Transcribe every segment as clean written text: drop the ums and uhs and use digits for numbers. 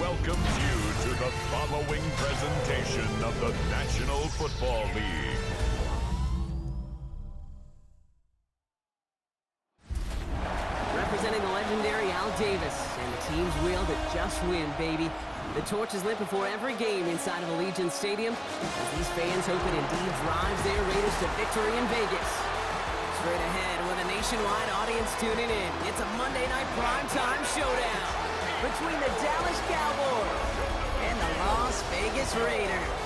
welcomes you to the following presentation of the National Football League. Representing the legendary Al Davis and the team's will to just win, baby. The torch is lit before every game inside of Allegiant Stadium as these fans hope it indeed drives their Raiders to victory in Vegas. Straight ahead with a nationwide audience tuning in, it's a Monday night primetime showdown between the Dallas Cowboys and the Las Vegas Raiders.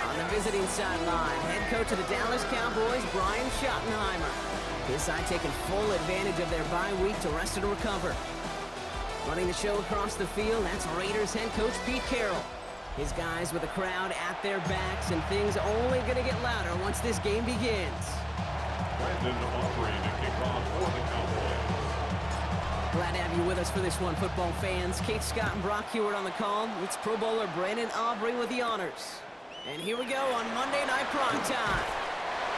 On the visiting sideline, head coach of the Dallas Cowboys, Brian Schottenheimer. His side taking full advantage of their bye week to rest and recover. Running the show across the field, that's Raiders head coach Pete Carroll. His guys with the crowd at their backs, and things only going to get louder once this game begins. Brandon offering to kick off for the Cowboys. Glad to have you with us for this one, football fans. Kate Scott and Brock Hewitt on the call. It's Pro Bowler Brandon Aubrey with the honors. And here we go on Monday Night Primetime.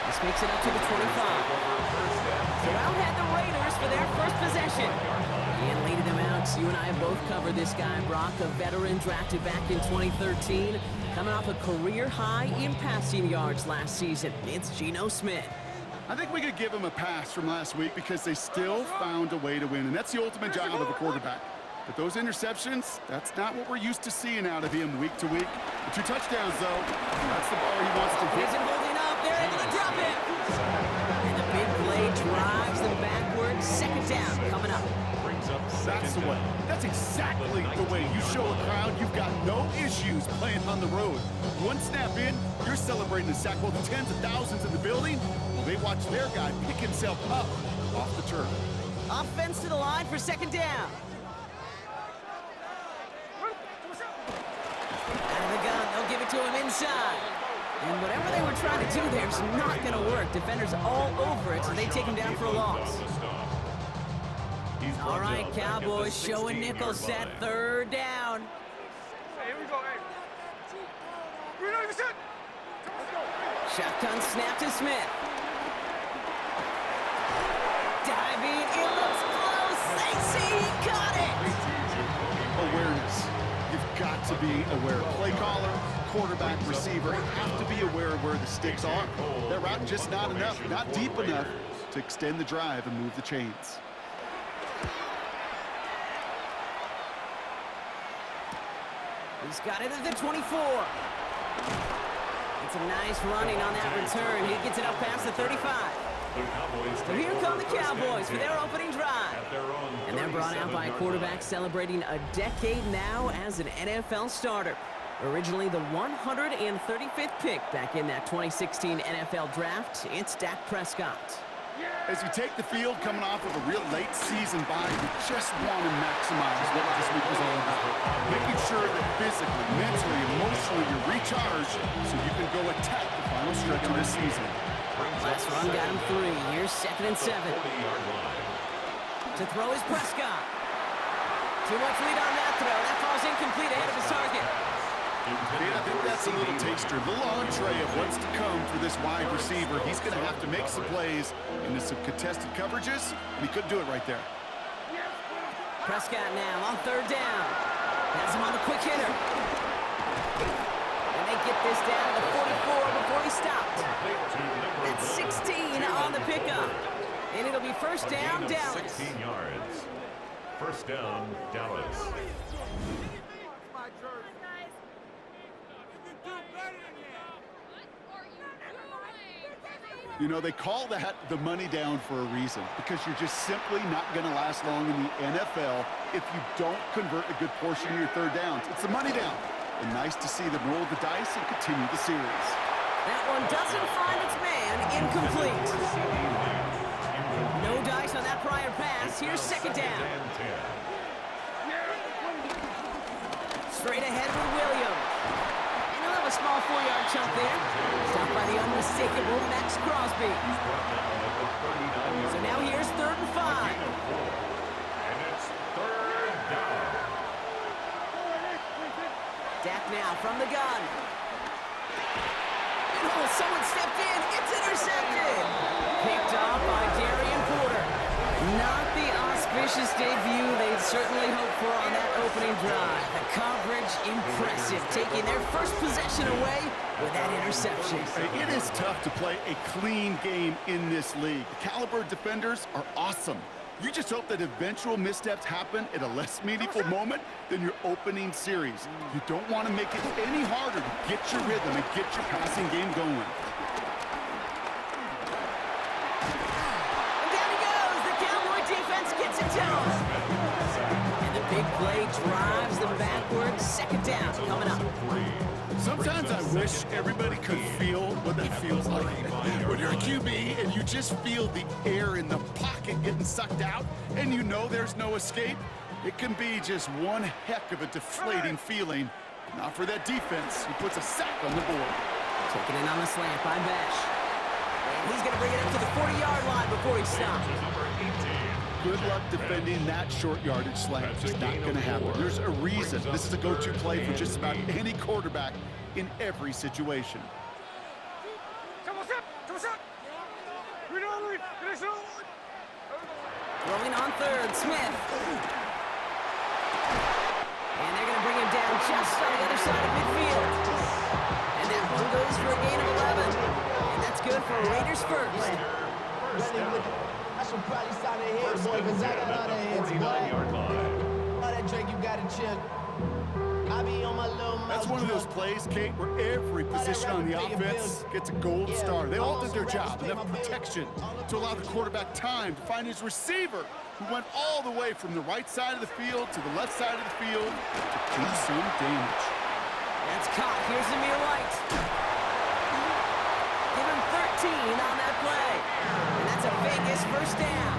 This makes it up to the 25. So out had the Raiders for their first possession. And leading them out, you and I have both covered this guy, Brock, a veteran drafted back in 2013, coming off a career high in passing yards last season. It's Geno Smith. I think we could give him a pass from last week because they still found a way to win, and that's the ultimate job of a quarterback. But those interceptions, that's not what we're used to seeing out of him week to week. The 2 touchdowns, though, that's the ball he wants to hit. Isn't holding up. They're able to drop it. And the big play drives them backwards. Second down coming up. That's the way. That's exactly the way you show a crowd you've got no issues playing on the road. One snap in, you're celebrating a sack. Well, the tens of thousands in the building, well, they watch their guy pick himself up off the turf. Offense to the line for second down. Out of the gun, they'll give it to him inside. And whatever they were trying to do there is not going to work. Defenders all over it, so they take him down for a loss. All right, Cowboys showing nickel set, third down. Here we go, hey. We're not even set. Shotgun snap to Smith. Diving, it looks close. They see he caught it. Awareness. You've got to be aware. Play caller, quarterback, receiver have to be aware of where the sticks are. That route just not enough, not deep enough to extend the drive and move the chains. He's got it at the 24. It's a nice running on that return. He gets it up past the 35. So here come the Cowboys for their opening drive. And they're brought out by a quarterback celebrating a decade now as an NFL starter. Originally the 135th pick back in that 2016 NFL Draft, it's Dak Prescott. As you take the field coming off of a real late season bye, you just want to maximize what this week was all about. Making sure that physically, mentally, emotionally you're recharged so you can go attack the final stretch of this season. Last run got him 3. Here's 2nd and 7. To throw is Prescott. Too much lead on that throw. That falls incomplete ahead of his target. And I think that's a little taster, a little entree of what's to come for this wide receiver. He's going to have to make some plays into some contested coverages, and he couldn't do it right there. Prescott now on 3rd down. Has him on the quick hitter. And they get this down to the 44 before he stopped. That's 16 on the pickup. And it'll be first down, Dallas. 16 yards. First down, Dallas. You know, they call that the money down for a reason, because you're just simply not going to last long in the NFL if you don't convert a good portion of your 3rd downs. It's the money down. And nice to see them roll the dice and continue the series. That one doesn't find its man. Incomplete. No dice on that prior pass. Here's 2nd down. Straight ahead with Williams. And he'll have a small 4-yard chunk there. Stopped by the unmistakable Max Crosby. So now here's 3rd and 5. And it's 3rd down. Dak now from the gun. And oh, someone stepped in. It's intercepted. Picked off by Darian Porter. Not the auspicious debut they'd could certainly hope for on that opening drive. The coverage, impressive, taking their first possession away with that interception. It is tough to play a clean game in this league. The caliber defenders are awesome. You just hope that eventual missteps happen at a less meaningful moment than your opening series. You don't want to make it any harder to get your rhythm and get your passing game going. And down he goes. The Cowboy defense gets it to him. And the big play drives them backwards. Second down coming up. Sometimes I wish everybody could feel what that feels like. When you're a QB and you just feel the air in the pocket getting sucked out and you know there's no escape, it can be just one heck of a deflating feeling. Not for that defense, who puts a sack on the board. Taking it on the slant by Besh. And he's going to bring it up to the 40-yard line before he stops. Good luck defending that short yardage slant. It's not going to happen. There's a reason. This is a go-to play for just about any quarterback in every situation. Throwing on third, Smith. And they're going to bring him down just on the other side of midfield. And that one goes for a gain of 11. And that's good for Raiders first. I should probably sign a head, boy, because I got all the heads, boy. All that Drake, you got to chill. I be on my little mouse. That's one of those plays, Kate, where every position on the offense gets a gold star. They all did their job, enough protection to allow the quarterback time to find his receiver, who went all the way from the right side of the field to the left side of the field to do some damage. That's caught. Here's Zamir White. Give him 13 on that play. And that's a Vegas first down.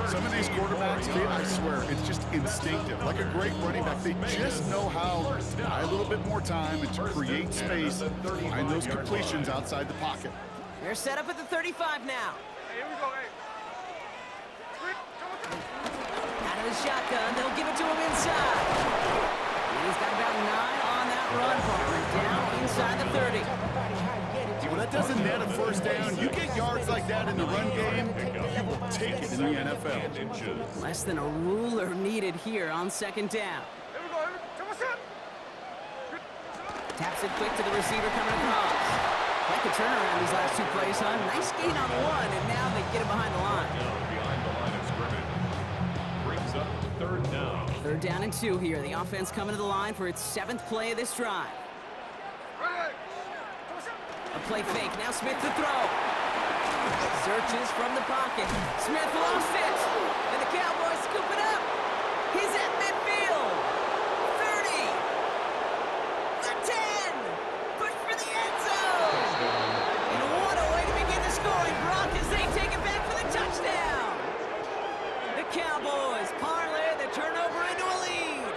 Some of these quarterbacks, Kate, I swear, it's just instinctive. Like a great running back, they just know how to buy a little bit more time and to create space, find those completions outside the pocket. They're set up at the 35 now. Here we go, Out of the shotgun, they'll give it to him inside. And he's got about 9 on that run, partner, down inside the 30. When that doesn't net a first down, you get yards like that in the run game, you will take it in the NFL. Less than a ruler needed here on second down. Taps it quick to the receiver coming across. Like a turnaround these last two plays, huh? Nice gain on one, and now they get him behind the line. Brings up third down. Third down and 2 here. The offense coming to the line for its 7th play of this drive. A play fake. Now Smith to throw. Searches from the pocket. Smith lost it. And the Cowboys scoop it up. He's at midfield. 30. The 10. Push for the end zone. And what a way to begin the scoring, Brock, as they take it back for the touchdown. The Cowboys parlay the turnover into a lead.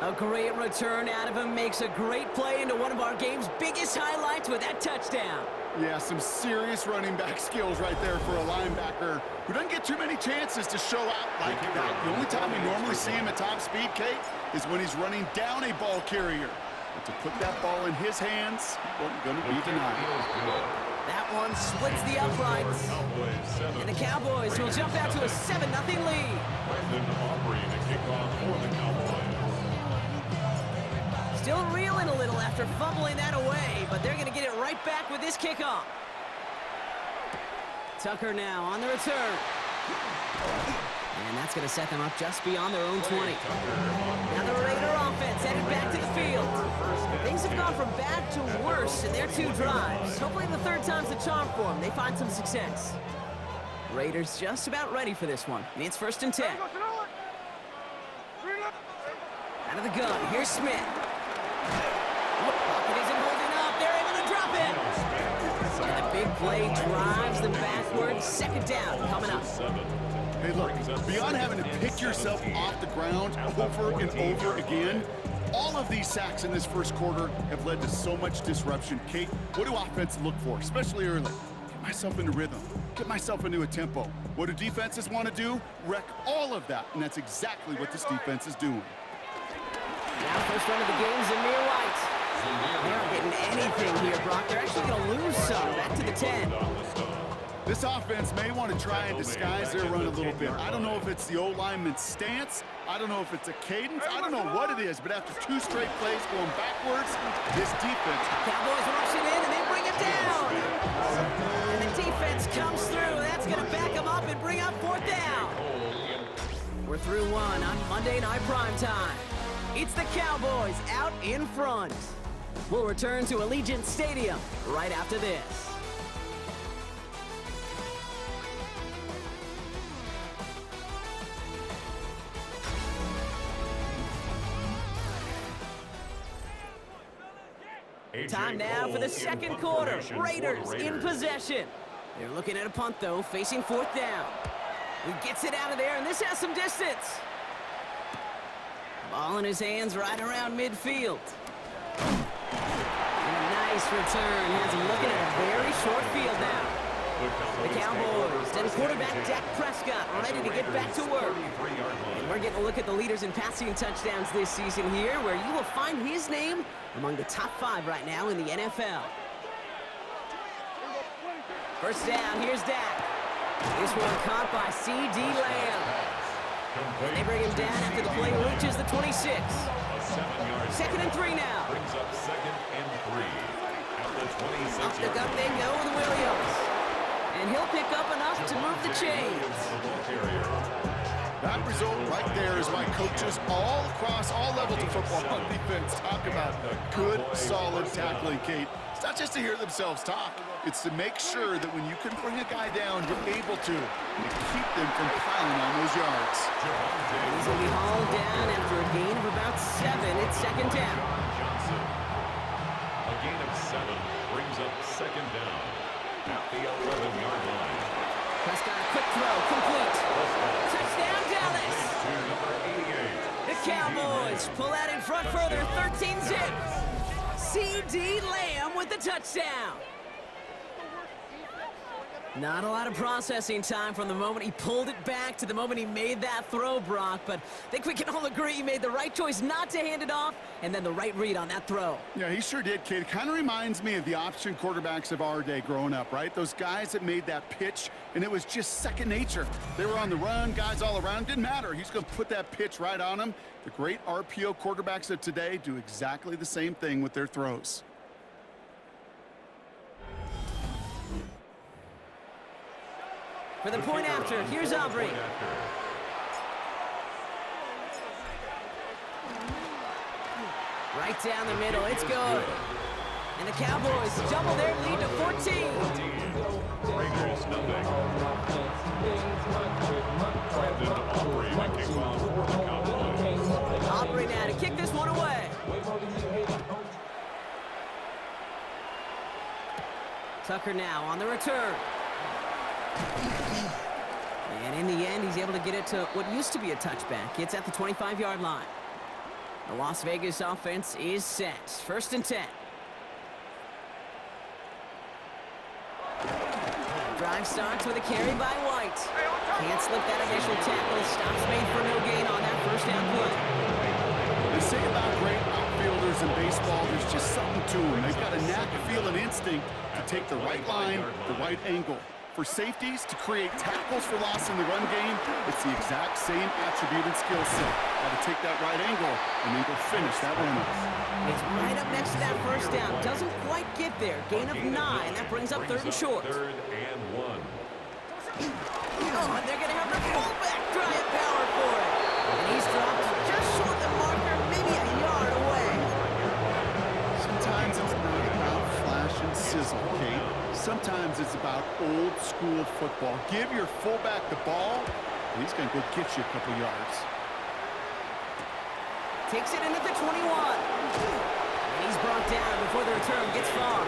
A great return out of him, makes a great play into one of our game's biggest highlights with that touchdown. Yeah, some serious running back skills right there for a linebacker who doesn't get too many chances to show out like that. The only time we normally see him at top speed, Kate, is when he's running down a ball carrier. But to put that ball in his hands, wasn't going to be denied. That one splits the uprights. And the Cowboys will jump out to a 7-0 lead. Brandon Aubrey to kick off for the Cowboys. Still reeling a little after fumbling that away, but they're going to get it right back with this kickoff. Tucker now on the return. And that's going to set them up just beyond their own 20. Now the Raider offense headed back to the field. Things have gone from bad to worse in their 2 drives. Hopefully the third time's the charm for them. They find some success. Raiders just about ready for this one. It's 1st and 10. Out of the gun, here's Smith. Pocket isn't holding up. They're able to drop it. And the big play drives them backwards. Second down coming up. Hey, look, beyond having to pick yourself off the ground over and over again, all of these sacks in this first quarter have led to so much disruption. Kate, what do offenses look for, especially early? Get myself into rhythm. Get myself into a tempo. What do defenses want to do? Wreck all of that, and that's exactly what this defense is doing. Now first run of the game, Zamir White. They aren't getting anything here, Brock. They're actually going to lose some. Back to the 10. This offense may want to try and disguise their run a little bit. I don't know if it's the O-lineman's stance. I don't know if it's a cadence. I don't know what it is, but after 2 straight plays going backwards, this defense... Cowboys rush it in, and they bring it down. And the defense comes through. That's going to back them up and bring up 4th down. We're through 1 on Monday Night Primetime. It's the Cowboys out in front. We'll return to Allegiant Stadium right after this. Time now for the second quarter. Raiders in possession. They're looking at a punt, though, facing 4th down. He gets it out of there, and this has some distance. Ball in his hands right around midfield. And a nice return. Has him looking at a very short field now. The Cowboys and quarterback Dak Prescott ready to get back to work. And we're getting a look at the leaders in passing touchdowns this season here, where you will find his name among the top 5 right now in the NFL. First down, here's Dak. This one caught by C.D. Lamb. And they bring him down after the play reaches the 26. 2nd and 3 now. Brings up 2nd and 3 at the 26. Up the gut they go with Williams. And he'll pick up enough to move the chains. That result right there is why coaches all across all levels of football on defense talk about good, solid tackling, Kate. It's not just to hear themselves talk. It's to make sure that when you can bring a guy down, you're able to keep them from piling on those yards. He's going to be hauled down after a gain of about 7. It's 2nd down. A gain of 7 brings up 2nd down at the 11-yard line. Prescott, a quick throw, complete. Touchdown, Dallas. The Cowboys pull out in front further, 13-zip. C.D. Lamb with the touchdown. Not a lot of processing time from the moment he pulled it back to the moment he made that throw, Brock, but I think we can all agree he made the right choice not to hand it off, and then the right read on that throw. Yeah, he sure did, kid. It kind of reminds me of the option quarterbacks of our day growing up, right? Those guys that made that pitch, and it was just second nature. They were on the run, guys all around. Didn't matter. He's going to put that pitch right on him. The great RPO quarterbacks of today do exactly the same thing with their throws. For the point after, here's Aubrey. Right down the middle, it's good. And the Cowboys double their lead to 14. Raiders nothing. Brandon Aubrey making well for the Cowboys. Aubrey now to kick this one away. Tucker now on the return. And in the end, he's able to get it to what used to be a touchback. It's at the 25-yard line. The Las Vegas offense is set. 1st and 10. Drive starts with a carry by White. Can't slip that initial tackle. Stops made for no gain on that 1st down play. They say about great outfielders in baseball, there's just something to them. They've got a knack, feel, and instinct to take the right line, the right angle. For safeties to create tackles for loss in the run game, it's the exact same attribute and skill set. Got to take that right angle and then go finish that run off. It's right up next to that 1st down. Doesn't quite get there. Gain of 9. That brings up 3rd and short. 3rd and 1. Oh, and they're going to have the fullback try and power for it. And he's dropped just short the marker, maybe a yard away. Sometimes it's not about flash and sizzle, Kate. Sometimes it's about old school football. Give your fullback the ball, and he's going to go get you a couple yards. Takes it in at the 21. And he's brought down before the return gets far.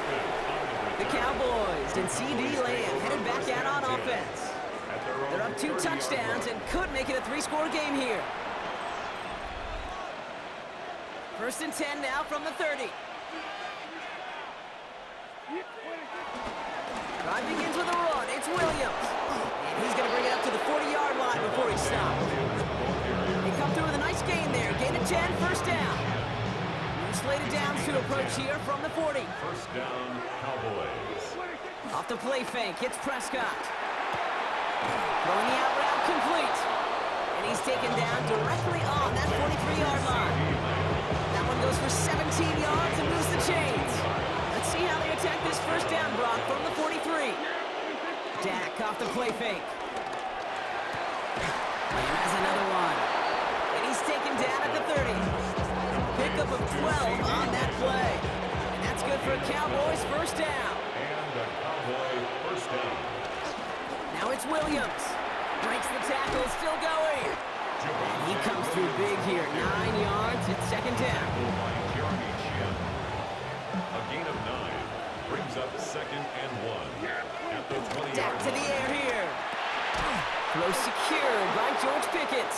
The Cowboys and C.D. Lamb headed back out on offense. They're up 2 touchdowns and could make it a 3-score game here. 1st and 10 now from the 30. Drive begins with a run. It's Williams. And he's going to bring it up to the 40-yard line before he stops. He come through with a nice gain there. Gain of 10, 1st down. New slated downs to approach here from the 40. 1st down, Cowboys. Off the play fake, hits Prescott. Throwing the out route complete. And he's taken down directly on that 43-yard line. That one goes for 17 yards and moves the chains. Let's see how they attack this first down, Brock, from the 43. Dak off the play fake. And has another one. And he's taken down at the 30. Pickup of 12 on that play. And that's good for a Cowboys first down. And a Cowboy first down. Now it's Williams. Breaks the tackle, still going. And he comes through big here. 9 yards, it's second down. A gain of 9 brings up second and 1 at the 20-yard Dak to the air here. Throw secured by George Pickett.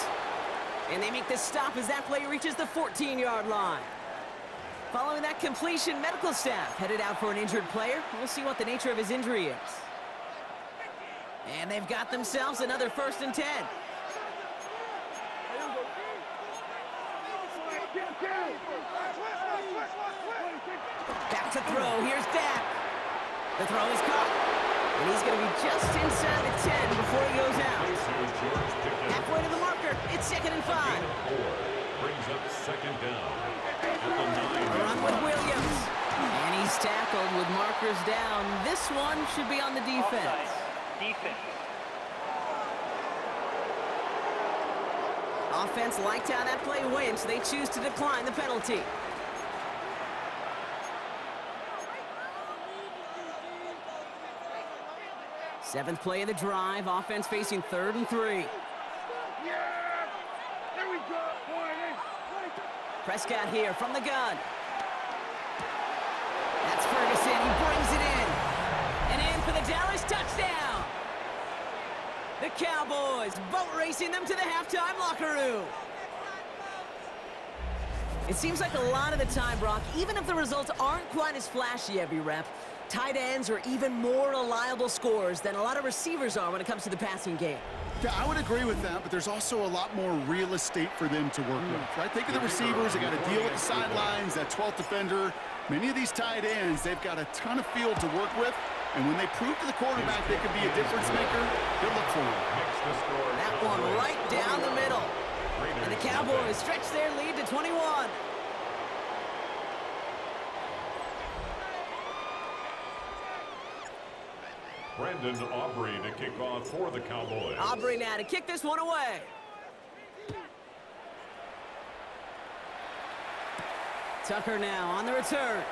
And they make the stop as that play reaches the 14-yard line. Following that completion, medical staff headed out for an injured player. We'll see what the nature of his injury is. And they've got themselves another first and 10. Back to throw. Here's Dak. The throw is caught. And he's going to be just inside the 10 before he goes out. Halfway to the marker. It's second and 5. Brings up second down at the 9. A run with Williams. And he's tackled with markers down. This one should be on the defense. Offense liked how that play went, so they choose to decline the penalty. Seventh play of the drive. Offense facing 3rd and 3. Prescott here from the gun. That's Ferguson. He brings it in. And in for the Dallas touchdown. The Cowboys boat racing them to the halftime locker room. It seems like a lot of the time, Brock, even if the results aren't quite as flashy every rep, tight ends are even more reliable scorers than a lot of receivers are when it comes to the passing game. Yeah, I would agree with that, but there's also a lot more real estate for them to work with, right? Think of the receivers. They got to deal with the sidelines, that 12th defender. Many of these tight ends, they've got a ton of field to work with, and when they prove to the quarterback they could be a difference maker, they'll look for him. That one right down the middle. And the Cowboys stretch their lead to 21. Brandon Aubrey to kick off for the Cowboys. Aubrey now to kick this one away. Tucker now on the return.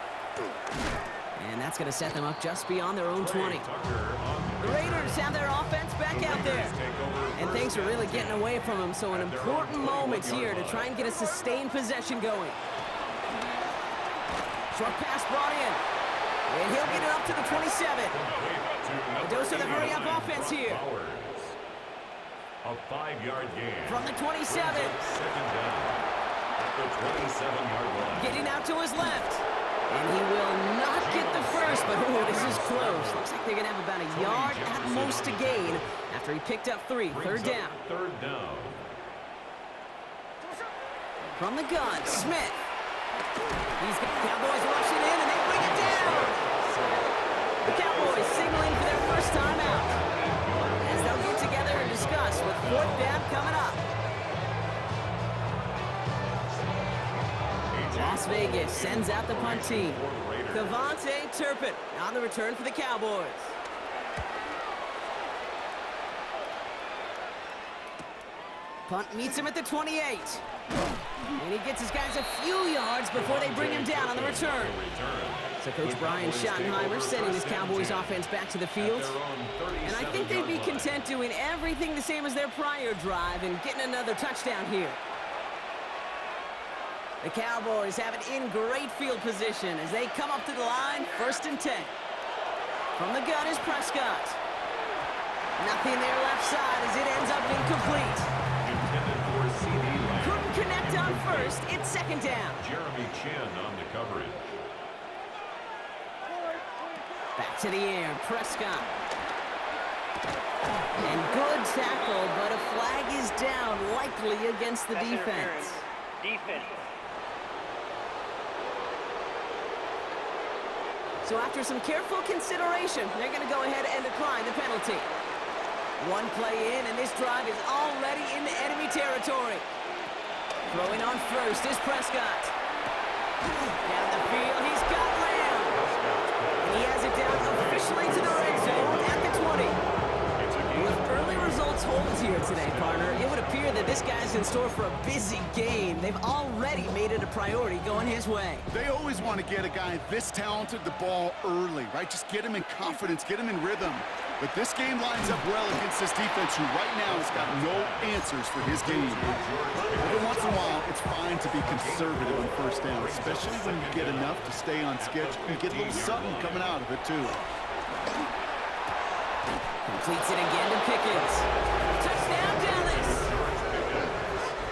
And that's going to set them up just beyond their own 20. The Raiders have their offense back out there. And things are really getting away from them, so an important moment here to try and get a sustained possession going. Short pass brought in. And he'll get it up to the 27. A dose of the hurry-up offense here. A 5-yard gain. From the 27. Second down at the 27-yard line. Getting out to his left. And he will not get the first, but oh, this is close. Looks like they're going to have about a yard at most to gain after he picked up 3. Third down. Third down. From the gun, Smith. These Cowboys rushing in, and they bring it down. The Cowboys signaling for their first time out as they'll get together and discuss with 4th down coming up. Las Vegas sends out the punt team. Cavante Turpin on the return for the Cowboys. Punt meets him at the 28. And he gets his guys a few yards before they bring him down on the return. So Coach Brian Schottenheimer sending his Cowboys offense back to the field. And I think they'd be content doing everything the same as their prior drive and getting another touchdown here. The Cowboys have it in great field position as they come up to the line, 1st and 10. From the gun is Prescott. Nothing there left side as it ends up incomplete. Couldn't connect on first. It's 2nd down. Jeremy Chin on the coverage. Back to the air, Prescott. And good tackle, but a flag is down, likely against the defense. So after some careful consideration, they're going to go ahead and decline the penalty. One play in, and this drive is already into enemy territory. Throwing on first is Prescott. Down the field, he's got Lamb. And he has it down officially to the red zone at the 20. With early results holds here today, partner, it would appear that this guy's in store for a busy game. They've already made it a priority going his way. They always want to get a guy this talented the ball early, right? Just get him in confidence, get him in rhythm. But this game lines up well against this defense, who right now has got no answers for his game. Every once in a while, it's fine to be conservative on first down, especially when you get enough to stay on schedule. You get a little something coming out of it, too. Completes it again to Pickens. Touchdown, Dallas!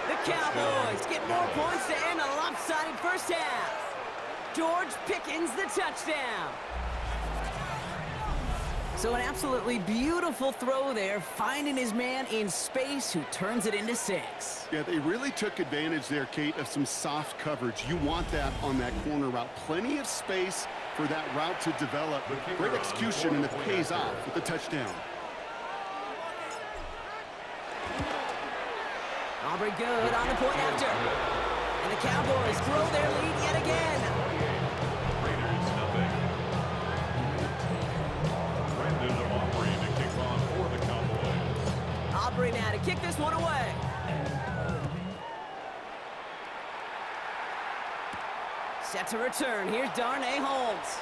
The Cowboys get more points to end a lopsided first half. George Pickens, the touchdown. So an absolutely beautiful throw there, finding his man in space who turns it into 6. Yeah, they really took advantage there, Kate, of some soft coverage. You want that on that corner route. Plenty of space for that route to develop. Great execution, and it pays off with the touchdown. Aubrey good on the point after. And the Cowboys grow their lead yet again. Raiders, nothing. Brandon Aubrey to kick off for the Cowboys. Aubrey now to kick this one away. Set to return. Here's Darnay Holmes.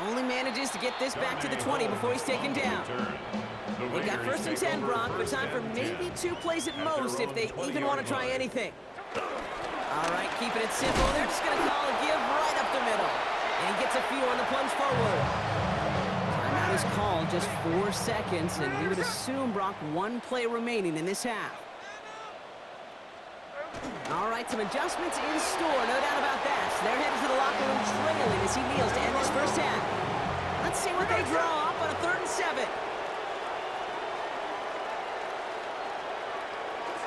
Only manages to get this back to the 20 before he's taken down. They got first and 10, Brock, but time for maybe 2 plays at most if they even want to try anything. All right, keeping it simple. They're just going to call a give right up the middle. And he gets a few on the plunge forward. Timeout is called, just 4 seconds, and we would assume, Brock, 1 play remaining in this half. All right, some adjustments in store, no doubt about that. So they're headed to the locker room trailing as he kneels to end this first half. Let's see what they draw up on a 3rd and 7.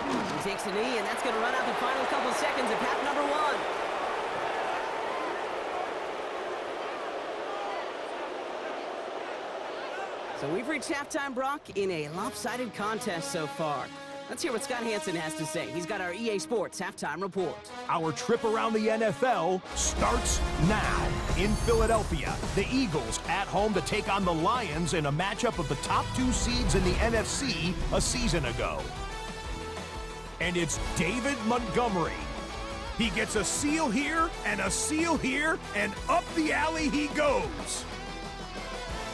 He takes a knee, and that's going to run out the final couple seconds of half number 1. So we've reached halftime, Brock, in a lopsided contest so far. Let's hear what Scott Hansen has to say. He's got our EA Sports halftime report. Our trip around the NFL starts now. In Philadelphia, the Eagles at home to take on the Lions in a matchup of the top 2 seeds in the NFC a season ago. And it's David Montgomery. He gets a seal here, and up the alley he goes.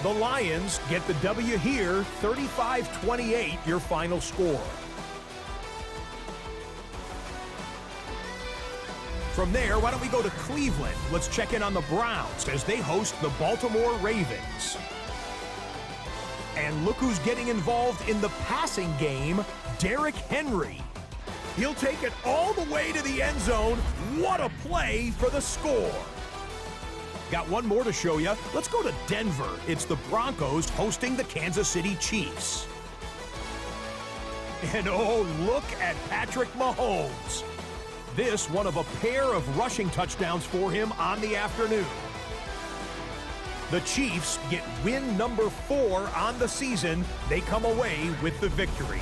The Lions get the W here, 35-28, your final score. From there, why don't we go to Cleveland? Let's check in on the Browns as they host the Baltimore Ravens. And look who's getting involved in the passing game, Derrick Henry. He'll take it all the way to the end zone. What a play for the score. Got one more to show you. Let's go to Denver. It's the Broncos hosting the Kansas City Chiefs. And oh, look at Patrick Mahomes. This one of a pair of rushing touchdowns for him on the afternoon. The Chiefs get win number 4 on the season. They come away with the victory.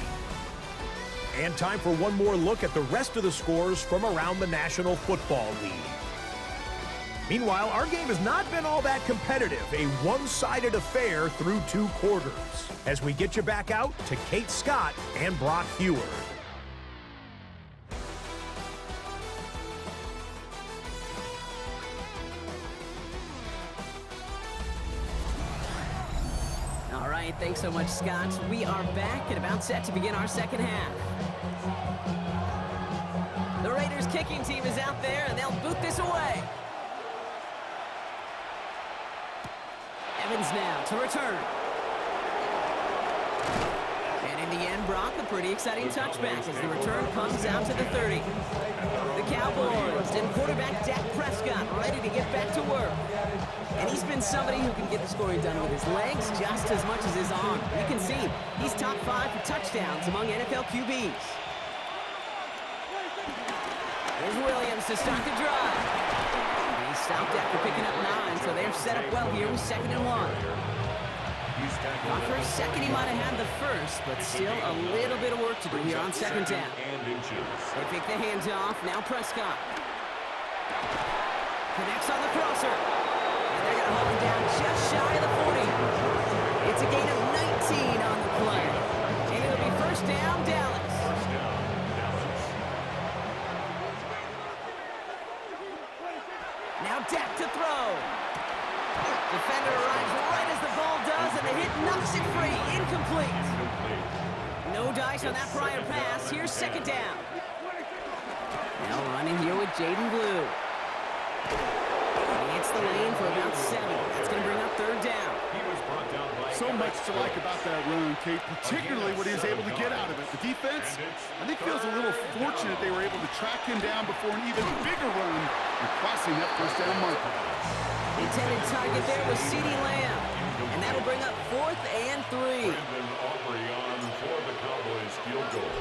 And time for one more look at the rest of the scores from around the National Football League. Meanwhile, our game has not been all that competitive, a one-sided affair through 2 quarters. As we get you back out to Kate Scott and Brock Heward. All right, thanks so much, Scott. We are back and about set to begin our second half. The Raiders kicking team is out there, and they'll boot this away. Evans now to return. And in the end, Brock, a pretty exciting touchback as the return comes out to the 30. The Cowboys and quarterback Dak Prescott ready to get back to work. And he's been somebody who can get the scoring done with his legs just as much as his arm. You can see he's top 5 for touchdowns among NFL QBs. Here's Williams to start the drive. He stopped after picking up 9, so they're set up well here with 2nd and 1. Not for a second he might have had the first, but still a little bit of work to do here on 2nd down. They pick the hands off, now Prescott. Connects on the crosser. And they're going to hold him down just shy of the 40. It's a gain of 19 on the play. And it'll be 1st down, Dallas. Now Dak to throw. Defender arrives right as the ball does, and the hit knocks it free. Incomplete. No dice on that prior pass. Here's 2nd down. Now running here with Jaden Blue. He hits the lane for about 7. That's going to bring up 3rd down. So much to like about that run, Kate, particularly what he was able to get out of it. The defense, I think, feels a little fortunate they were able to track him down before an even bigger run and crossing that 1st down marker. The intended target there was CeeDee Lamb, and that'll bring up 4th and 3. For the Cowboys field goal.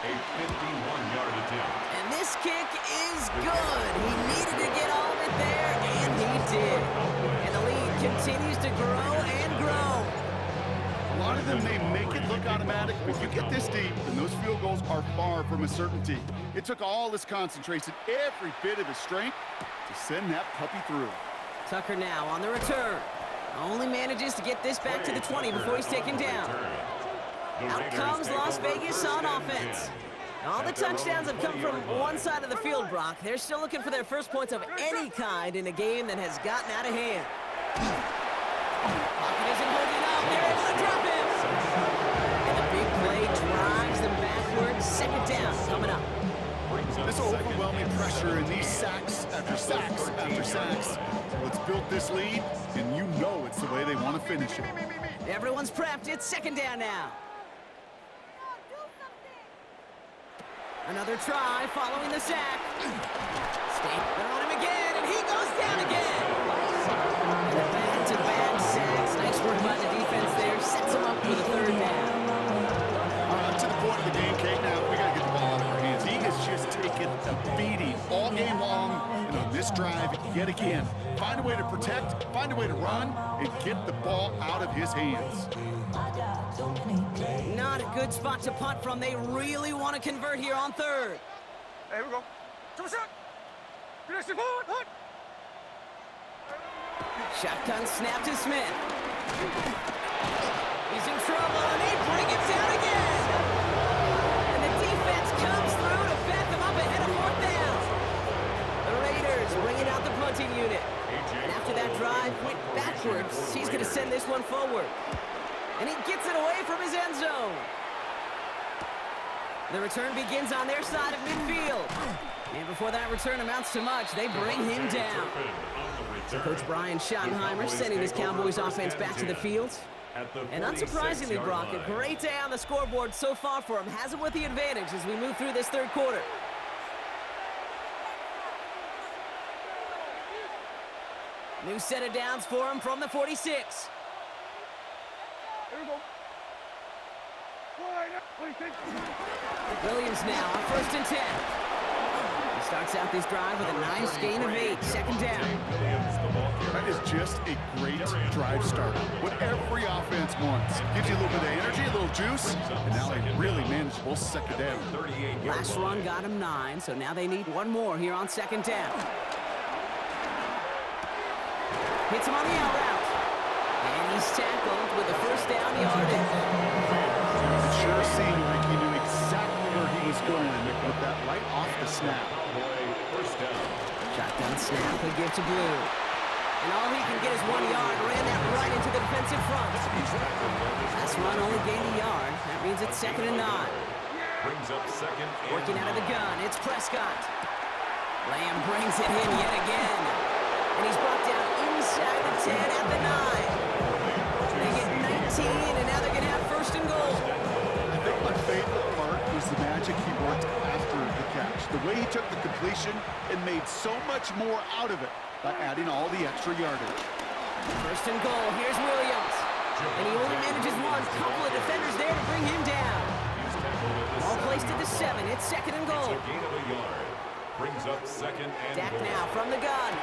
A 51-yard attempt. And this kick is good. He needed to get all of it there, and he did. And the lead continues to grow and grow. A lot of them may make it look automatic, but you get this deep, and those field goals are far from a certainty. It took all his concentration, every bit of his strength, to send that puppy through. Tucker now on the return. Only manages to get this back to the 20 before he's taken down. Out comes Las Vegas on offense. All the touchdowns have come from one side of the field, Brock. They're still looking for their first points of any kind in a game that has gotten out of hand. Pocket isn't holding up. They're able to drop him. And the big play drives them backwards. 2nd down coming up. This overwhelming pressure and these sacks after sacks after sacks. Let's build this lead, and you know it's the way they want to finish it. Everyone's prepped. It's 2nd down now. Another try following the sack. They're on him again, and he goes down again. And the back-to-back sacks. Nice work by the defense there. Sets him up for the 3rd down. To the point of the game, Kate, now we got to get the ball out of our hands. He has just taken a beating all game long, and on this drive, yet again, find a way to protect, find a way to run, and get the ball out of his hands. Not a good spot to punt from. They really want to convert here on 3rd. Hey, here we go. Come on, shot. Connection forward. Hunt. Shotgun snap to Smith. He's in trouble, and they bring him down again. And the defense comes through to back him up ahead of 4th down. The Raiders bringing out the punting unit. And after that drive went backwards, he's going to send this one forward. And he gets it away from his end zone. The return begins on their side of midfield. And before that return amounts to much, they bring him down. So Coach Brian Schottenheimer sending his Cowboys offense back to the field. And unsurprisingly, Brock, a great day on the scoreboard so far for him. Has him with the advantage as we move through this 3rd quarter. New set of downs for him from the 46. Here we go. Williams now on 1st and 10. He starts out this drive with a nice gain of 8. 2nd down. That is just a great drive starter. What every offense wants. Gives you a little bit of energy, a little juice, and now a really manageable 2nd down. Last run got him 9, so now they need one more here on 2nd down. Hits him on the out route. And he's tackled with the 1st down yardage. It sure seemed like he knew exactly where he was going with that right off the snap. Shotgun snap, a give to Blue. And all he can get is 1 yard. Ran that right into the defensive front. Last run only gained a yard. That means it's 2nd and 9. Working out of the gun, it's Prescott. Lamb brings it in yet again. And he's brought down inside the 10 at the 9. They get 19, and now they're going to have 1st and goal. I think my favorite part was the magic he worked after the catch. The way he took the completion and made so much more out of it by adding all the extra yardage. 1st and goal, here's Williams. And he only manages one. Couple of defenders there to bring him down. Ball placed at the 7, it's 2nd and goal. Brings up second and Dak goal. now from the gun.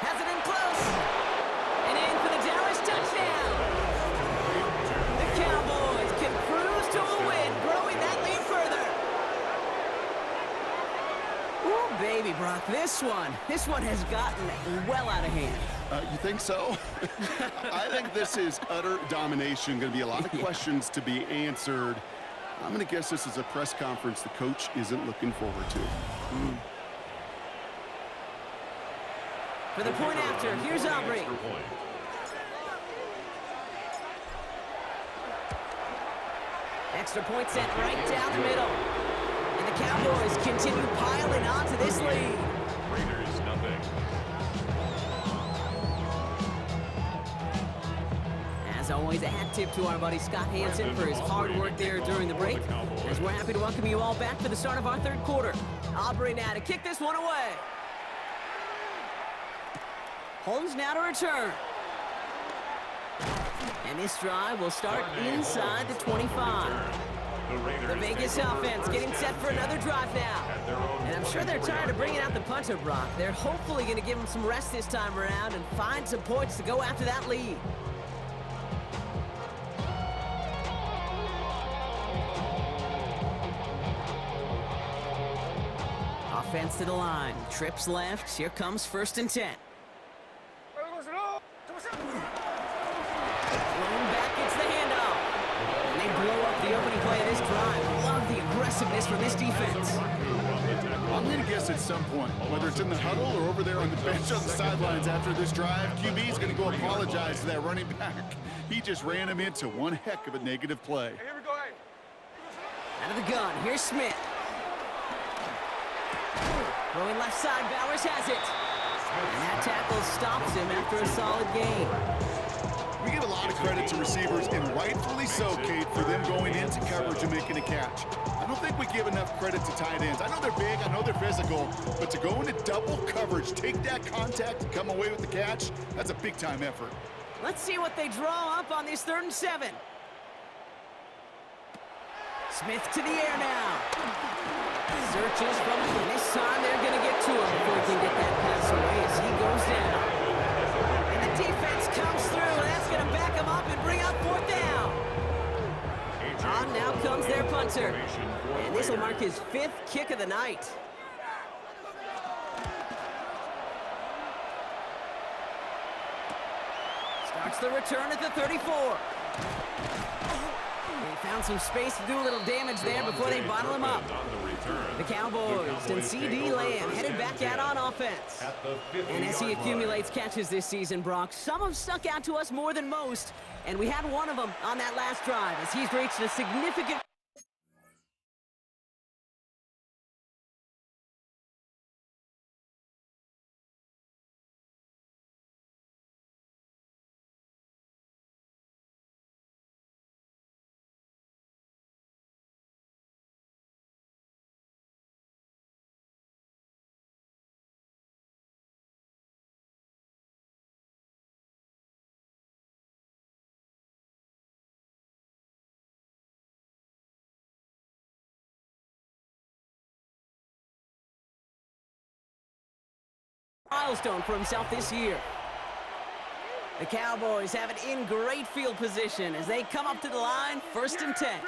Has it in close. And in for the Dallas touchdown. The Cowboys can cruise to a win, growing that lead further. Ooh, baby, Brock, this one has gotten well out of hand. You think so? I think this is utter domination. Going to be a lot of questions to be answered. I'm going to guess this is a press conference the coach isn't looking forward to. For the point after, here's Aubrey. Extra point sent right down the middle. And the Cowboys continue piling on to this lead. Raiders nothing. As always, a hat tip to our buddy Scott Hansen for his hard work there during the break. As we're happy to welcome you all back for the start of our third quarter. Aubrey now to kick this one away. Holmes now to return. And this drive will start inside the 25. The Vegas offense getting set for another drive now. And I'm sure they're tired of bringing out the punter, Brock. They're hopefully going to give him some rest this time around and find some points to go after that lead. Offense to the line. Trips left. Here comes 1st and 10. Thrown back gets the handoff. And they blow up the opening play of this drive. Love the aggressiveness from this defense. I'm going to guess at some point, whether it's in the huddle or over there on the bench on the sidelines after this drive, QB is going to go apologize to that running back. He just ran him into one heck of a negative play. Here we go, hey. Out of the gun, here's Smith. Throwing left side, Bowers has it. And that tackle stops him after a solid gain. We give a lot of credit to receivers, and rightfully so, Kate, for them going into coverage and making a catch. I don't think we give enough credit to tight ends. I know they're big, I know they're physical, but to go into double coverage, take that contact, and come away with the catch, that's a big-time effort. Let's see what they draw up on this 3rd and 7. Smith to the air now. Searches from him. This time they're going to get to him before he can get that pass away as he goes down. And the defense comes through, and that's going to back him up and bring up 4th down. On now comes their punter. And this will mark his 5th kick of the night. Starts the return at the 34. They found some space to do a little damage there before they bottle him up. The Cowboys and C.D. Lamb headed back out on offense. And as he accumulates catches this season, Brock, some have stuck out to us more than most. And we had one of them on that last drive as he's reached a significant... milestone for himself this year. The Cowboys have it in great field position as they come up to the line, 1st and 10.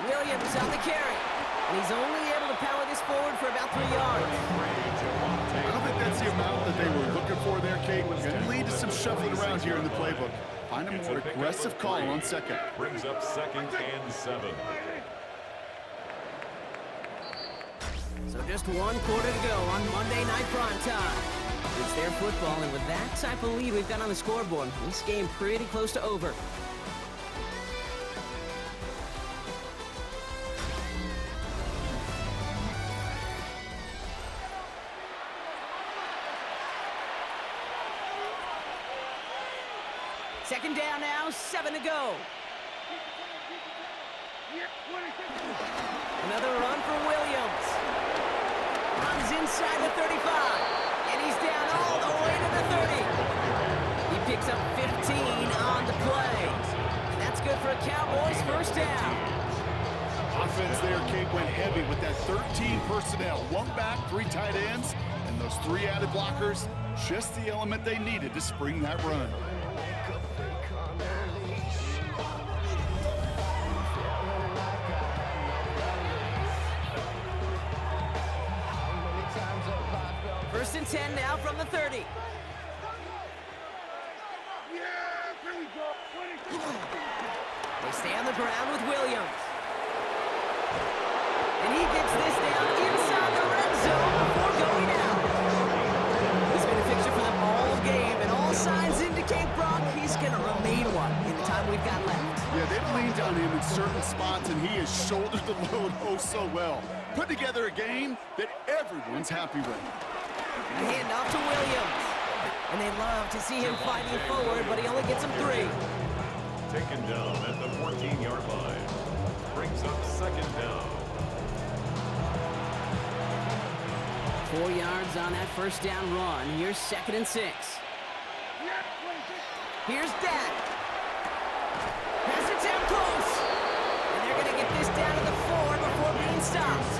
Williams on the carry, and he's only able to power this forward for about 3 yards. I don't think that's the amount that they were looking for there, Kate. It's going to lead to some shuffling around here in the playbook. Find a more aggressive call on 2nd. Brings up 2nd and 7. So just 1 quarter to go on Monday Night Prime Time. It's their football, and with that type of lead we've got on the scoreboard, this game pretty close to over. Second down now, 7 to go. Another run for Williams. Runs inside the 35, and he's down all the way to the 30. He picks up 15 on the play. And that's good for a Cowboys 1st down. defense there, Kate, went heavy with that 13 personnel. One back, 3 tight ends, and those 3 added blockers, just the element they needed to spring that run. First and 10 now from the 30. They stay on the ground with Williams. And he gets this down inside the red zone before going out. He's been a fixture for them all game, and all signs indicate, Brock, he's going to remain one in the time we've got left. Yeah, they've leaned on him in certain spots, and he has shouldered the load oh so well. Put together a game that everyone's happy with. A handoff to Williams. And they love to see him fighting forward, but he only gets him 3. Taken down at the 14-yard line. Brings up second down. 4 yards on that first down run. Here's 2nd and 6. Here's Dak. Pass attempt close. And they're going to get this down to the 4 before being stopped.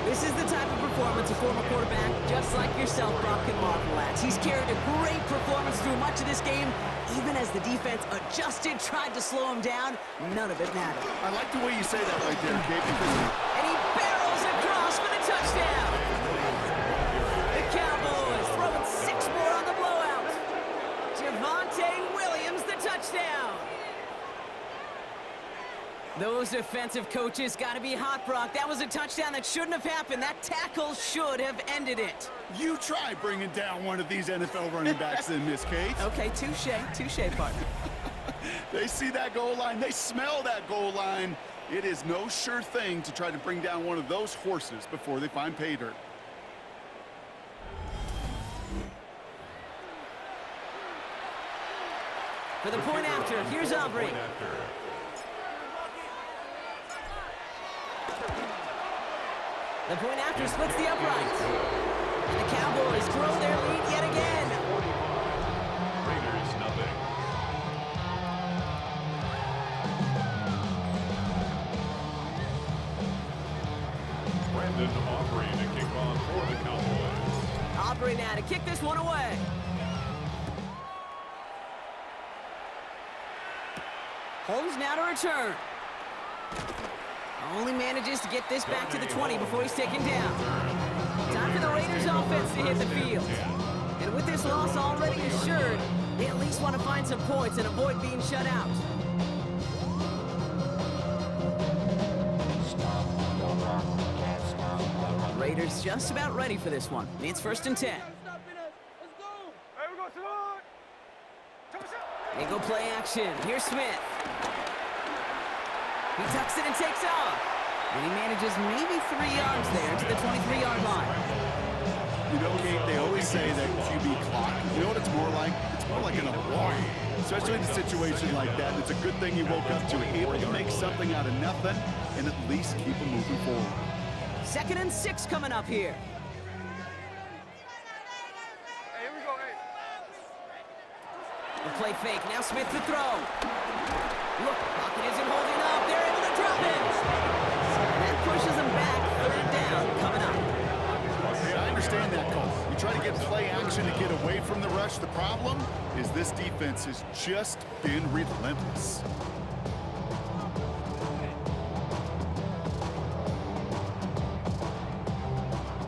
This is the type of performance a former quarterback, just like yourself, Brock, can marvel at. He's carried a great performance through much of this game, even as the defense adjusted, tried to slow him down. None of it mattered. I like the way you say that right there, Kate, because And he barrels across for the touchdown. The Cowboys throwing 6 more on the blowout. Javonte Williams, the touchdown. Those defensive coaches got to be hot, Brock. That was a touchdown that shouldn't have happened. That tackle should have ended it. you try bringing down one of these NFL running backs in, Miss Kate. Okay, touche, partner. They see that goal line. They smell that goal line. It is no sure thing to try to bring down one of those horses before they find pay dirt. For the point after, here's Aubrey. The point after splits the uprights. And the Cowboys grow their lead yet again. Raiders, nothing. Brandon Aubrey to kick off for the Cowboys. Aubrey now to kick this one away. Holmes now to return. Only manages to get this back to the 20 before he's taken down. Time for the Raiders offense to hit the field. And with this loss already assured, they at least want to find some points and avoid being shut out. Raiders just about ready for this one. It's 1st and 10. They go play action. Here's Smith. He tucks it and takes off. And he manages maybe 3 yards there to the 23-yard line. You know, Kate, they always say that QB clock. You know what it's more like? It's more like an alarm. Especially in a situation like that. It's a good thing you woke up to it. Able to make something out of nothing and at least keep them moving forward. 2nd and 6 coming up here. The play fake. Now Smith to throw. Look, pocket isn't holding up. They're able to drop it. And that pushes them back. 3rd down coming up. Hey, I understand that call. You try to get play action to get away from the rush. The problem is this defense has just been relentless.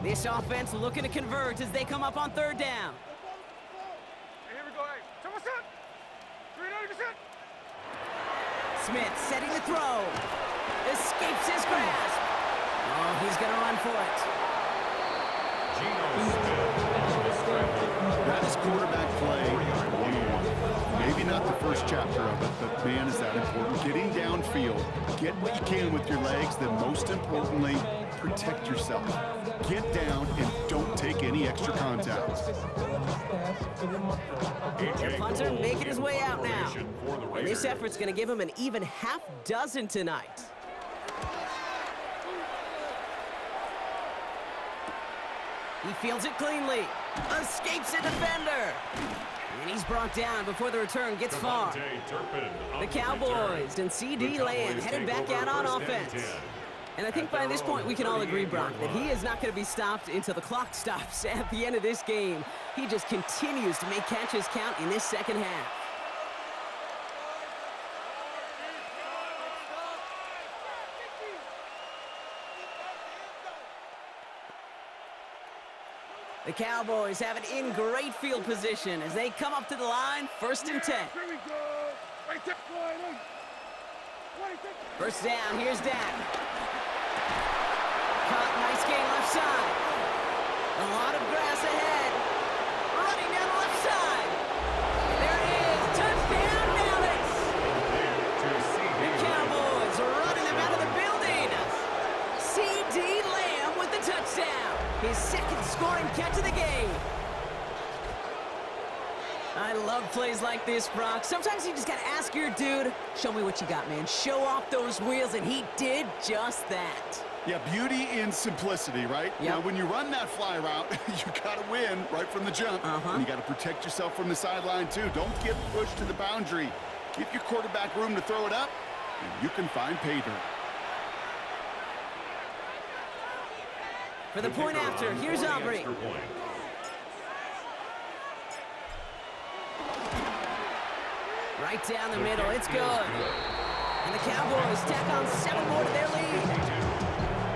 This offense looking to convert as they come up on 3rd down. Smith setting the throw. Escapes his grasp. Oh, he's going to run for it. That is quarterback play 101. Maybe not the first chapter of it, but man, is that important. Getting downfield, get what you can with your legs, then most importantly, protect yourself. Get down and don't take any extra contact. The punter making his way out now. And this effort's going to give him an even half dozen tonight. He fields it cleanly. Escapes a defender. And he's brought down before the return gets far. The Cowboys and CD Lamb headed back out on offense. And I think by this point we can all agree, Brock, that he is not going to be stopped until the clock stops at the end of this game. He just continues to make catches count in this second half. The Cowboys have it in great field position as they come up to the line, 1st and 10. First down, here's Dak. Caught, nice gain left side. A lot of grass ahead. Running down the left side. There it is, touchdown Dallas. The Cowboys are running them out of the building. C.D. Lamb with the touchdown. His second scoring catch of the game. I love plays like this, Brock. Sometimes you just gotta ask your dude, show me what you got, man. Show off those wheels, and he did just that. Yeah, beauty in simplicity, right? Yep. Now, when you run that fly route, you gotta win right from the jump. And you gotta protect yourself from the sideline, too. Don't get pushed to the boundary. Give your quarterback room to throw it up, and you can find pay dirt. For the point after, here's Aubrey. Right down the middle, it's good. And the Cowboys tack on 7 more to their lead.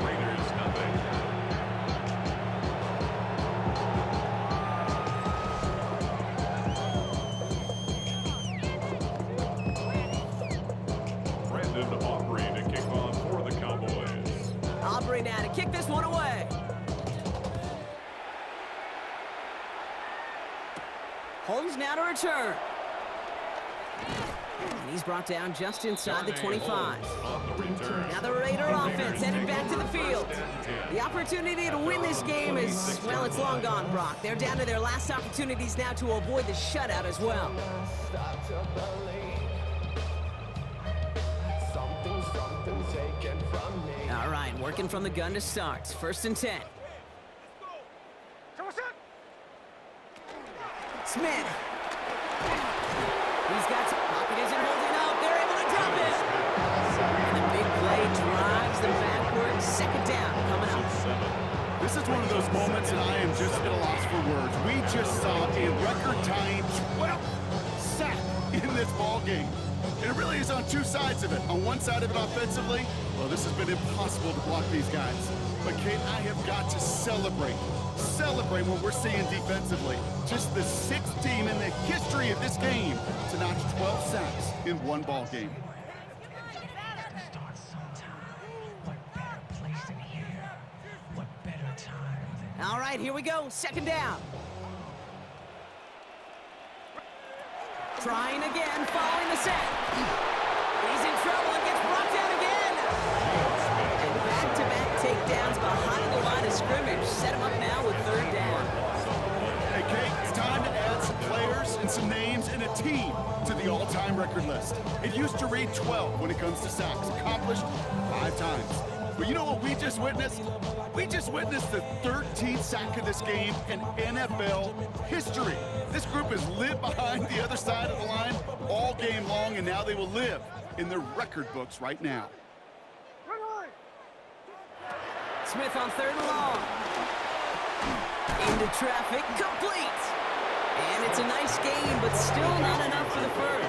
Raiders nothing. Brandon Aubrey to kick off for the Cowboys. Aubrey now to kick this one away. Holmes now to return. And he's brought down just inside the 25. Now the Raider offense headed back to the field. The opportunity to win this game is, well, it's long gone, Brock. They're down to their last opportunities now to avoid the shutout as well. All right, working from the gun to start. 1st and 10. Smith. He's got some pocket, isn't holding up. They're able to drop it. And the big play drives them backwards. 2nd down coming up. This is one of those moments that I am just at a loss for words. We just saw a record time 12th sack in this ball game. And it really is on 2 sides of it. On one side of it offensively, well, this has been impossible to block these guys. But, Kate, I have got to celebrate what we're seeing defensively. Just the 6th team in the history of this game to notch 12 sacks in one ball game. All right, here we go. 2nd down. Trying again, following the sack. He's in trouble and gets brought down again. And back-to-back takedowns behind the line of scrimmage. Set him up now with 3rd down. Hey, Kate, it's time to add some players and some names and a team to the all-time record list. It used to read 12 when it comes to sacks, accomplished 5 times. But you know what we just witnessed? We just witnessed the 13th sack of this game in NFL history. This group has lived behind the other side of the line all game long, and now they will live in their record books right now. Smith on 3rd and long. Into traffic, complete. And it's a nice game, but still not enough for the first.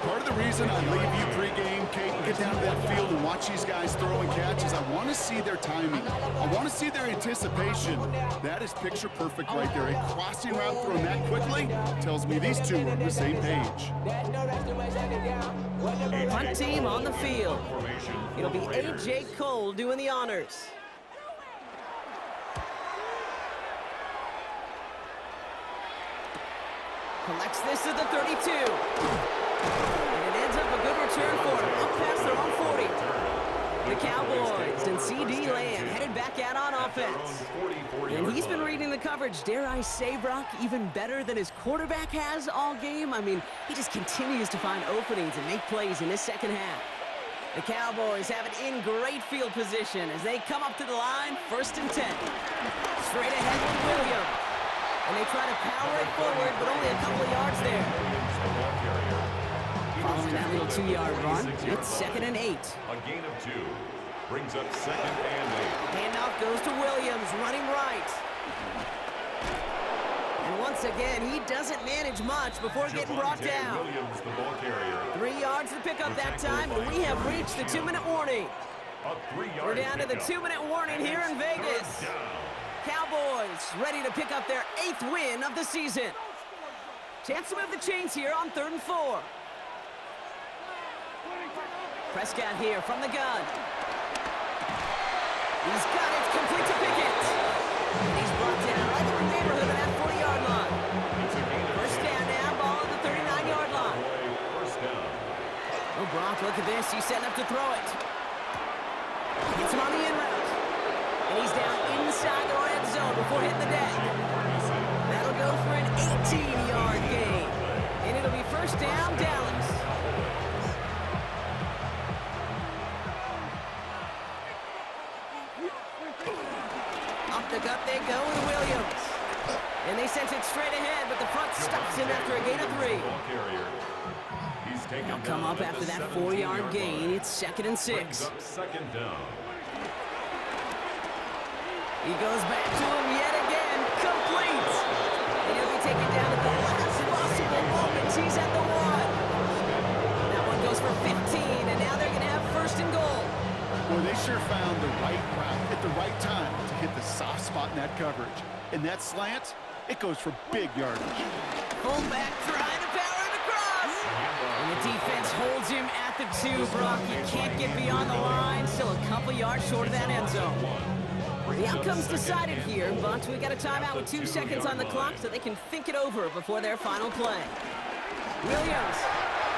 Part of the reason I leave you pregame, Kate, and get down to that field and watch these guys throw and catch is I want to see their timing. I want to see their anticipation. That is picture perfect right there. A crossing route thrown that quickly tells me these two are on the same page. Punt team on the field. It'll be A.J. Cole doing the honors. Collects this at the 32. And it ends up a good return for him. Up past their own 40. The Cowboys and C.D. Lamb headed back out on offense. And he's been reading the coverage, dare I say, Brock, even better than his quarterback has all game. I mean, he just continues to find openings and make plays in this second half. The Cowboys have it in great field position as they come up to the line, 1st and 10. Straight ahead with Williams. And they try to power it forward, but only a couple of yards there. Following that little 2-yard run, it's 2nd and 8. A gain of 2. Brings up 2nd and 8. Handoff goes to Williams, running right. And once again, he doesn't manage much before getting brought down. Williams, the ball carrier. 3 yards to pick up that time, and we have reached the 2-minute warning. A 3-yard We're down to the 2-minute warning here in Vegas. Cowboys ready to pick up their 8th win of the season. Chance to move the chains here on 3rd and 4. Prescott here from the gun. He's got it, complete to Pickett. And he's brought down right in the neighborhood of that 40-yard line. First down now, ball at the 39-yard line. First down. Oh, Brock, look at this. He's setting up to throw it. Gets him on the in route. And he's down inside the red zone before hitting the deck. That'll go for an 18-yard gain. And it'll be first down, Dallas. Up the gut they go with Williams. And they sent it straight ahead, but the front stops him after a gain of 3. Ball carrier. He's taken They'll come up after that 4-yard gain. It's 2nd and 6. 2nd down. He goes back to him yet again. Complete. And he'll be taken down at the last possible moment. He's at the 1. That one goes for 15, and now they're going to have 1st and goal. Boy, they sure found the right route at the right time to hit the soft spot in that coverage. And that slant, it goes for big yardage. Fullback trying to power it across. And the defense holds him at the 2, Brock. You can't get beyond the line. Still a couple yards short of that end zone. The outcome's decided here, but we got a timeout with 2 seconds on the clock so they can think it over before their final play. Williams,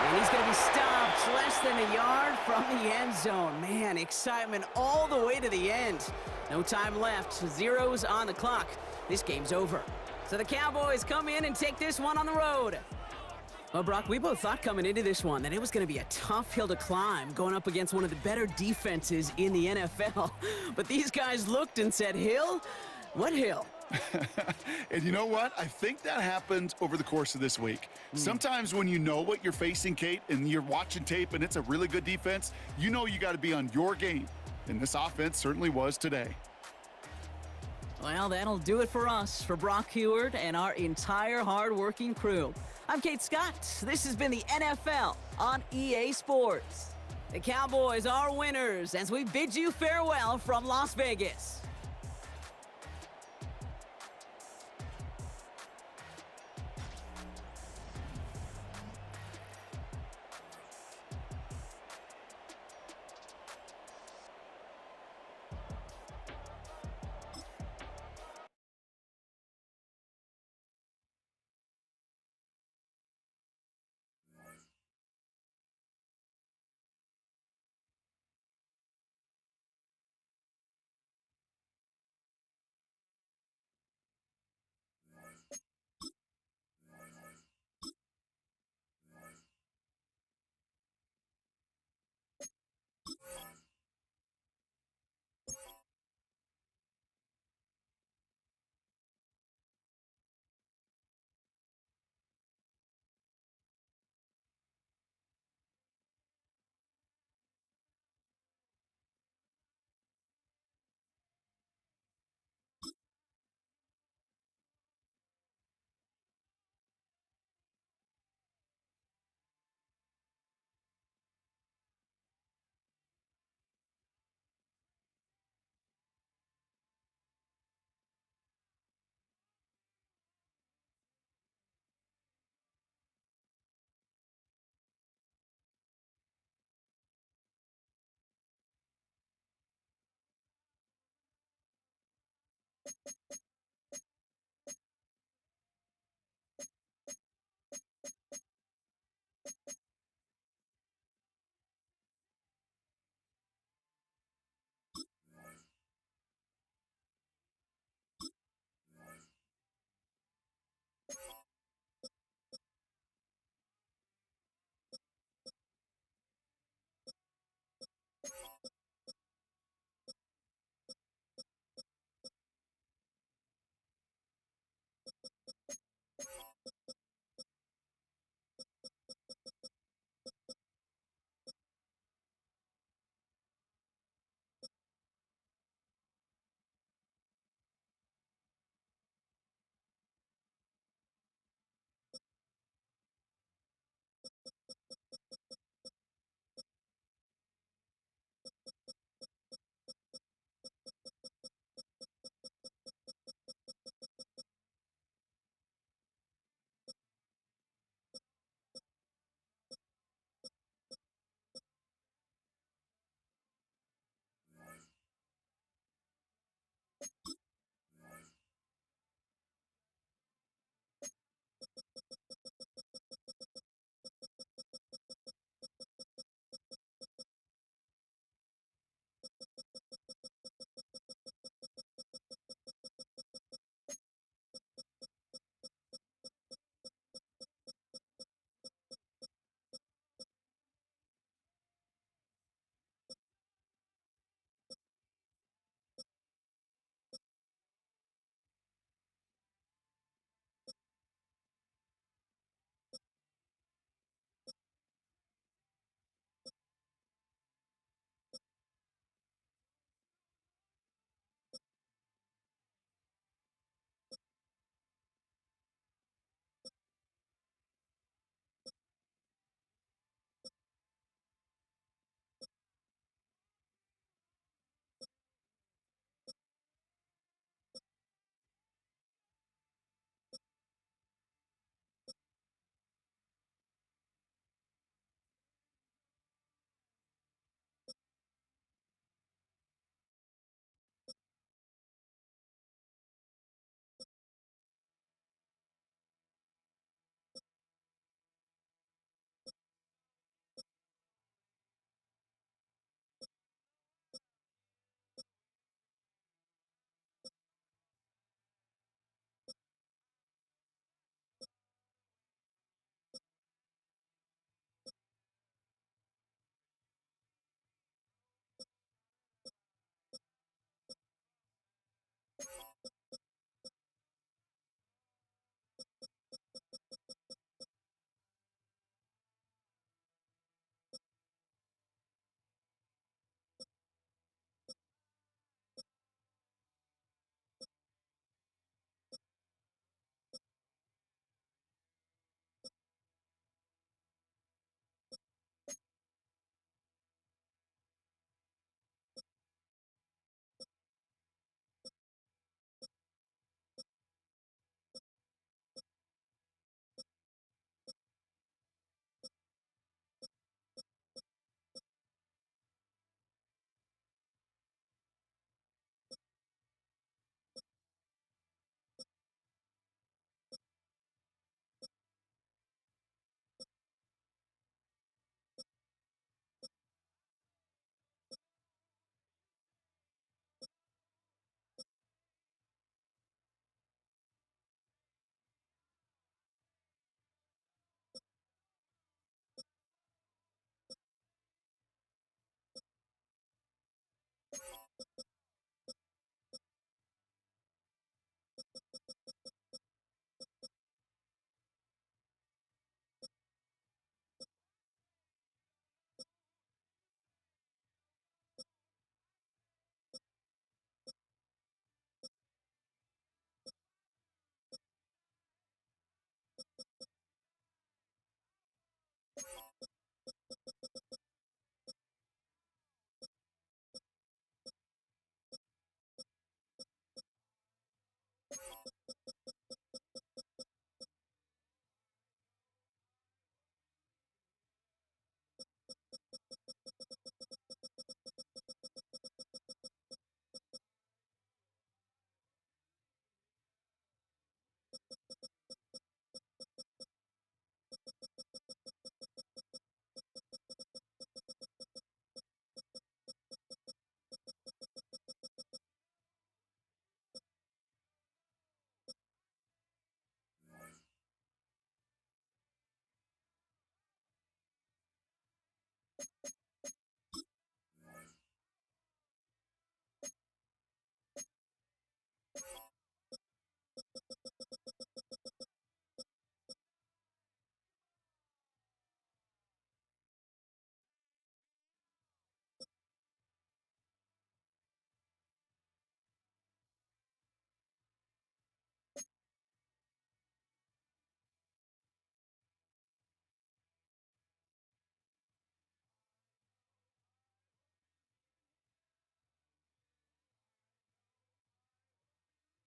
and he's going to be stopped less than a yard from the end zone. Man, excitement all the way to the end. No time left, zeros on the clock. This game's over. So the Cowboys come in and take this one on the road. Well, Brock, we both thought coming into this one that it was going to be a tough hill to climb going up against one of the better defenses in the NFL. But these guys looked and said, Hill? What hill? And you know what? I think that happens over the course of this week. Sometimes when you know what you're facing, Kate, and you're watching tape and it's a really good defense, you know you got to be on your game. And this offense certainly was today. Well, that'll do it for us, for Brock Heward and our entire hard-working crew. I'm Kate Scott. This has been the NFL on EA Sports. The Cowboys are winners as we bid you farewell from Las Vegas.